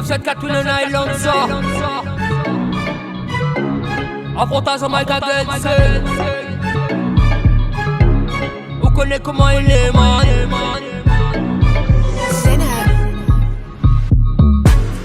974 Twin Island, ça. Affrontage en Mike Adels. Vous connaissez comment il est, man.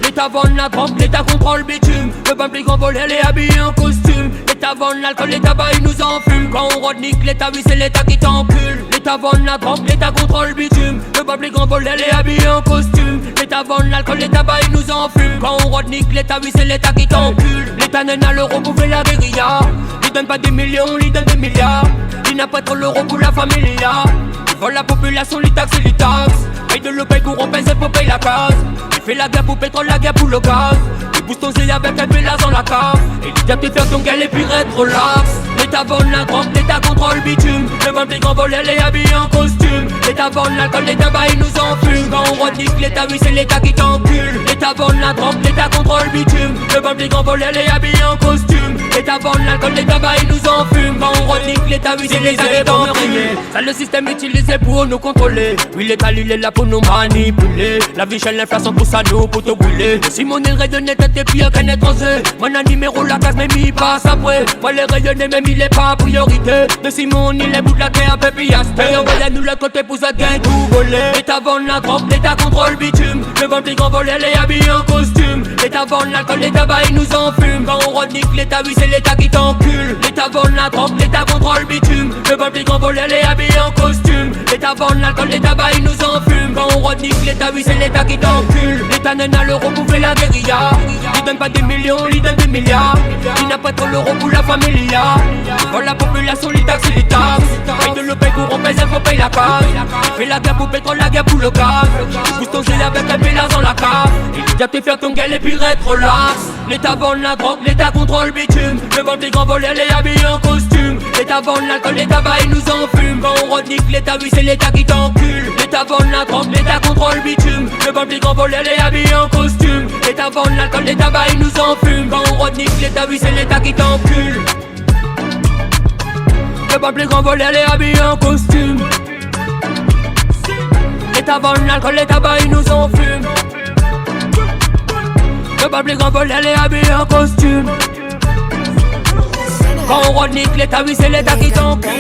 L'État vend la drogue, l'État contrôle le bitume. Le public envole, elle est habillée en costume. L'État vend l'alcool, l'État bat, il nous enfume. Quand on rodnique l'État, oui c'est l'État qui t'encule. L'État vend la drogue, l'État contrôle le bitume. Le public envole, elle est habillée en costume. L'État vend l'alcool, l'État bat, il nous enfume. Quand on rodnique l'État, oui c'est l'État qui t'encule. L'État n'a l'euro pour faire la guérilla. Il donne pas des millions, il donne des milliards. Il n'a pas trop l'euro pour la familia. Il vole la population, les taxes et les taxes. Paye de l'eau, paye pour on pèse pour payer la case. Il fait la guerre pour pétrole, la guerre pour le gaz. Il booste ton zé avec un pélas dans la cave. Et il dit à te faire ton gueule et puis être relax. L'État vole la drogue, l'État contrôle le bitume. Le public envole, elle est habillée en costume. L'État vole l'alcool, l'État bat, il nous enfume. Quand on redique l'État, oui c'est l'État qui t'encule. L'État vole la drogue, l'État contrôle le bitume. Le public envole, elle est habillée en costume. L'État vole l'alcool, l'État bat, il nous enfume. Quand on redique l'État, oui c'est l'État qui t'encule. Ça le système utilisé pour nous contrôler. Oui l'État, il est là pour nous manipuler. La vie chère, l'inflation pousse à nous pour te brûler. Simon il rayonnait tête et puis aucun étranger. Mon numéro la case même il passe après. Moi les rayonnés même il est pas priorité. De Simon il est bout de la terre baby aspect. On va nous le côté pour ça gain tout voler. L'État vend la drogue, l'État contrôle le bitume. Le public envole, elle est habillée en costume. L'État vend l'alcool, l'État bat, il nous enfume. Quand on renique l'État, oui c'est l'État qui t'encule. L'État vend la drogue, l'État contrôle le bitume. Le public envole, elle est habillée en costume. L'État vend l'alcool, l'État bat, il nous enfume. Quand on renique l'État, oui c'est l'État qui t'encule. L'État n'a l'euro pour faire la guérilla. Il donne pas des millions, il donne des milliards. Il n'a pas trop l'euro pour la familia. Il vole la population, les taxes et les taxes. Paye de l'eau, paye pour on pèse, il faut payer la case. Il fait la guerre pour pétrole, la guerre pour le gaz. Il booste ton zé avec un pélas dans la cave. Il dit à te faire ton gueule et puis être relax. L'État vend la drogue, l'État contrôle le bitume. Le public envole, elle est habillée en costume. L'État vend l'alcool, l'État bat, il nous enfume. Quand on renique l'État, oui c'est l'État qui t'encule. L'État vend la drogue, l'État contrôle le bitume. Le public envole, elle est habillée en costume. L'État vend l'alcool, l'État bat, il nous enfume. Quand on renique l'État, oui c'est l'État qui t'encule. Le public envole, elle est habillée en costume. L'État vend l'alcool, l'État bat, il nous enfume. Le public envole, elle est habillée en costume. Quand on renique l'État, oui c'est l'État qui t'encule.